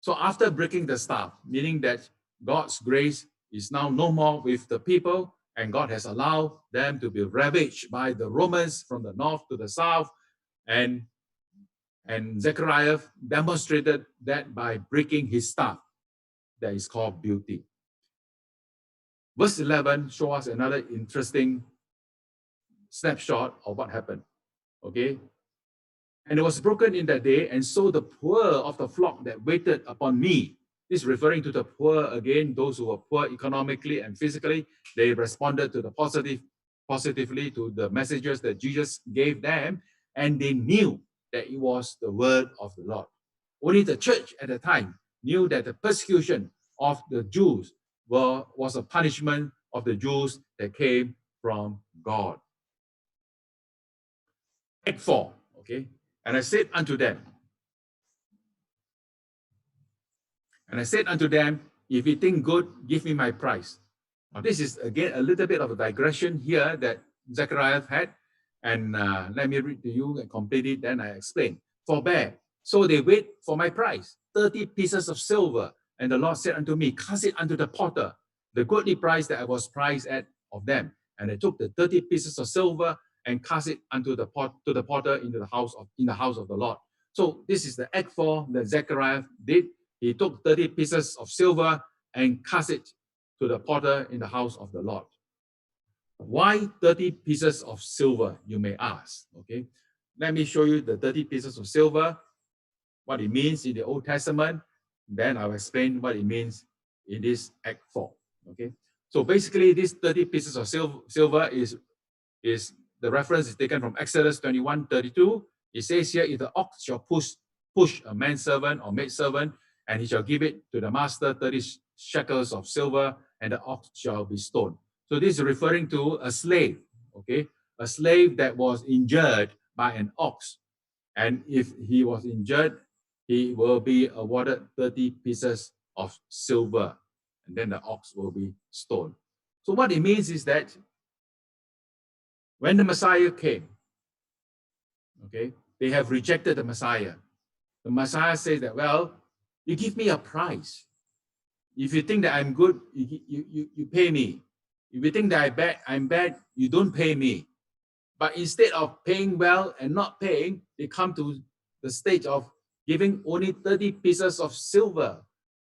So after breaking the staff, meaning that God's grace is now no more with the people, and God has allowed them to be ravaged by the Romans from the north to the south, and Zechariah demonstrated that by breaking his staff, that is called beauty. Verse 11 shows us another interesting snapshot of what happened, okay? And it was broken in that day, and so the poor of the flock that waited upon me, this is referring to the poor again, those who were poor economically and physically, they responded to the positively to the messages that Jesus gave them, and they knew that it was the word of the Lord. Only the church at the time knew that the persecution of the Jews was a punishment of the Jews that came from God. Act 4, okay? And I said unto them, if you think good, give me my price. Now, this is again a little bit of a digression here that Zechariah had. And let me read to you and complete it, then I explain. Forbear. So they wait for my price, 30 pieces of silver. And the Lord said unto me, cast it unto the potter, the goodly price that I was priced at of them. And I took the 30 pieces of silver and cast it unto the potter in the house of the Lord. So this is the Act 4 that Zechariah did. He took 30 pieces of silver and cast it to the potter in the house of the Lord. Why 30 pieces of silver, you may ask, okay? Let me show you the 30 pieces of silver, what it means in the Old Testament. Then I'll explain what it means in this Act 4, okay? So basically, these 30 pieces of silver is the reference is taken from Exodus 21:32. It says here, if the ox shall push a manservant or maidservant, and he shall give it to the master 30 shekels of silver, and the ox shall be stoned. So this is referring to a slave, okay? A slave that was injured by an ox. And if he was injured, he will be awarded 30 pieces of silver, and then the ox will be stoned. So what it means is that when the Messiah came, okay, they have rejected the Messiah. The Messiah says that, well, you give me a price. If you think that I'm good, you pay me. If you think that I'm bad, you don't pay me. But instead of paying well and not paying, they come to the stage of giving only 30 pieces of silver,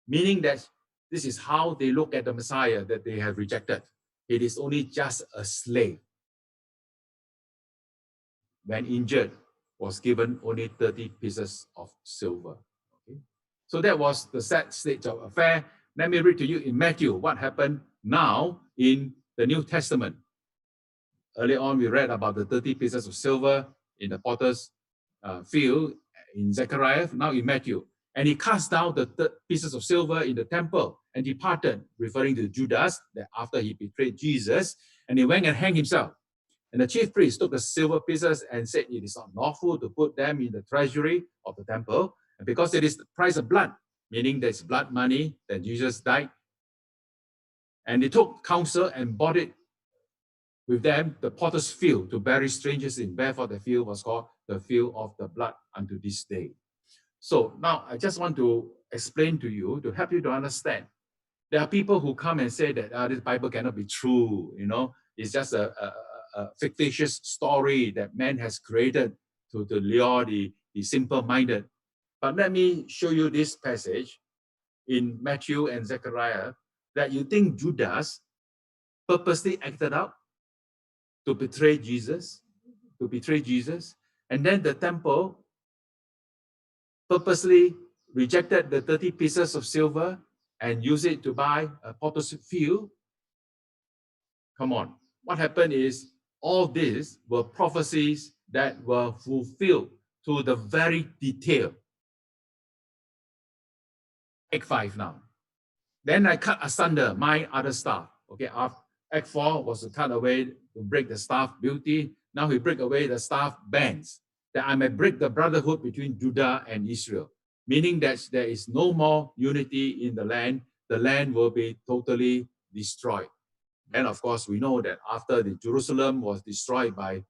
meaning that this is how they look at the Messiah that they have rejected. It is only just a slave. When injured, was given only 30 pieces of silver. Okay? So that was the sad state of affair. Let me read to you in Matthew what happened now in the New Testament. Earlier on, we read about the 30 pieces of silver in the potter's field in Zechariah, now in Matthew. And he cast down the pieces of silver in the temple and departed, referring to Judas, that after he betrayed Jesus, and he went and hanged himself. And the chief priest took the silver pieces and said, it is not lawful to put them in the treasury of the temple, and because it is the price of blood, meaning there's blood money that Jesus died. And they took counsel and bought it with them, the potter's field, to bury strangers in. Therefore, the field was called the field of the blood unto this day. So now I just want to explain to you, to help you to understand. There are people who come and say that this Bible cannot be true, it's just a fictitious story that man has created to lure the simple-minded. But let me show you this passage in Matthew and Zechariah that you think Judas purposely acted out to betray Jesus, and then the temple purposely rejected the 30 pieces of silver and used it to buy a potter's field. Come on. What happened is all these were prophecies that were fulfilled to the very detail. Act 5 now. Then I cut asunder my other staff. Okay, Act 4 was to cut away, to break the staff beauty. Now he break away the staff bands, that I may break the brotherhood between Judah and Israel, meaning that there is no more unity in the land. The land will be totally destroyed. And of course, we know that after the Jerusalem was destroyed by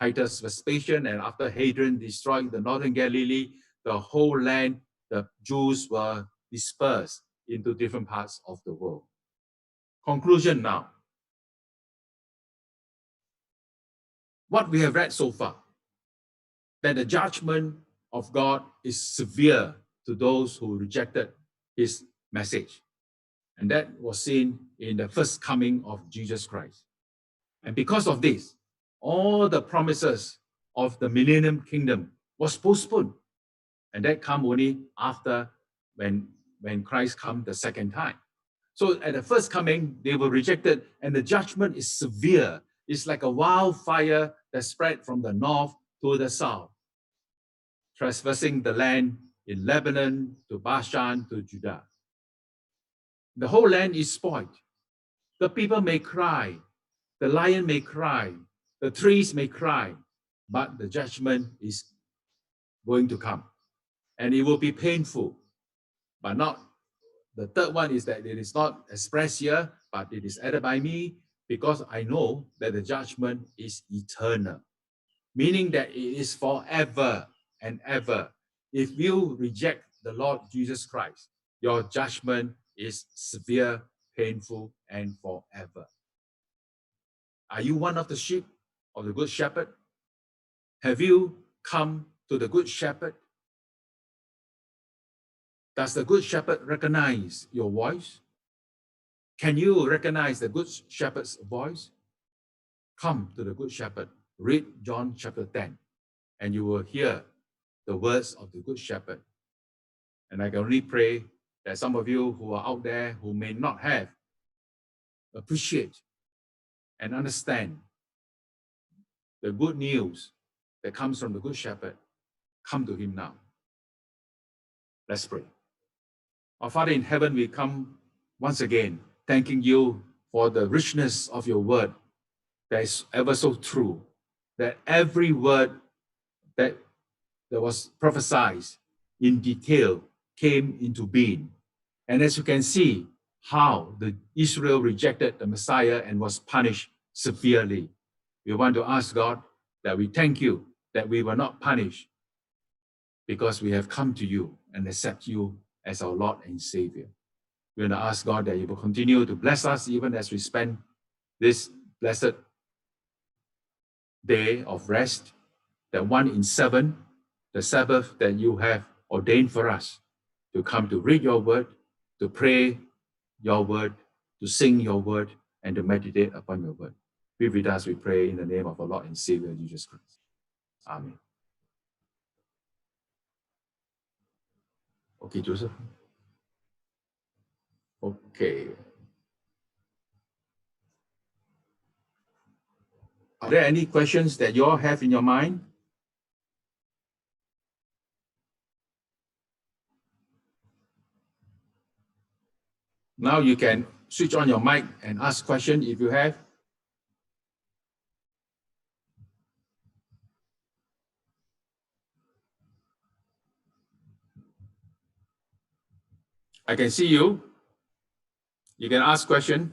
Titus Vespasian, and after Hadrian destroyed the northern Galilee, the whole land, the Jews were dispersed into different parts of the world. Conclusion now. What we have read so far, that the judgment of God is severe to those who rejected his message. And that was seen in the first coming of Jesus Christ. And because of this, all the promises of the millennium kingdom was postponed. And that come only after when Christ come the second time. So at the first coming, they were rejected, and the judgment is severe. It's like a wildfire that spread from the north to the south, traversing the land in Lebanon to Bashan to Judah. The whole land is spoiled. The people may cry, the lion may cry, the trees may cry, but the judgment is going to come. And it will be painful, but not. The third one is that it is not expressed here, but it is added by me, because I know that the judgment is eternal, meaning that it is forever and ever. If you reject the Lord Jesus Christ, your judgment is severe, painful, and forever. Are you one of the sheep of the Good Shepherd? Have you come to the Good Shepherd? Does the Good Shepherd recognize your voice? Can you recognize the Good Shepherd's voice? come to the Good Shepherd. Read John chapter 10, and you will hear the words of the Good Shepherd. And I can only pray that some of you who are out there who may not have appreciate and understand the good news that comes from the Good Shepherd, come to him now. Let's pray. Our Father in heaven, we come once again thanking you for the richness of your word that is ever so true, that every word that was prophesied in detail came into being. And as you can see, how Israel rejected the Messiah and was punished severely. We want to ask God that we thank you that we were not punished because we have come to you and accept you as our Lord and Savior. We want to ask God that you will continue to bless us even as we spend this blessed day of rest, that 1 in 7, the Sabbath that you have ordained for us to come to read your word, to pray your word, to sing your word, and to meditate upon your word. Be with us, we pray, in the name of our Lord and Savior, Jesus Christ. Amen. Okay, Joseph. Okay. Are there any questions that you all have in your mind? Now you can switch on your mic and ask questions if you have. I can see you. You can ask question.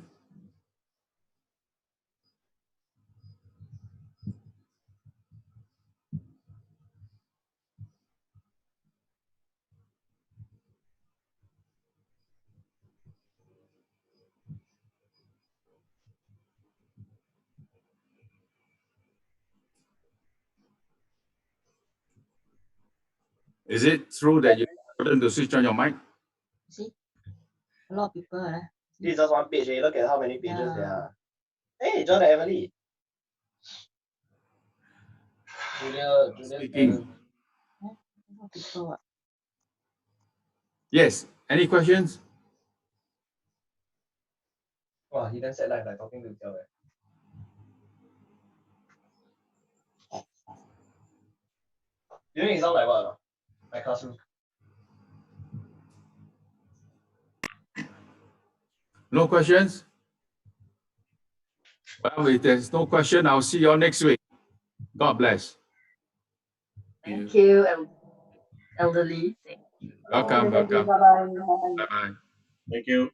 Is it true that you couldn't to switch on your mic? See, a lot of people. This is just one page. Look at how many pages there are. Hey, John and Emily. Julia, Speaking. A lot of people. Yes. Any questions? Wow, he then said like talking to himself. You think it sound like what? My classroom. No questions? Well, if there's no question, I'll see you all next week. God bless. Thank you, elderly. Welcome, welcome. Bye-bye. Bye-bye. Thank you.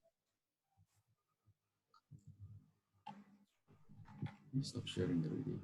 Stop sharing already.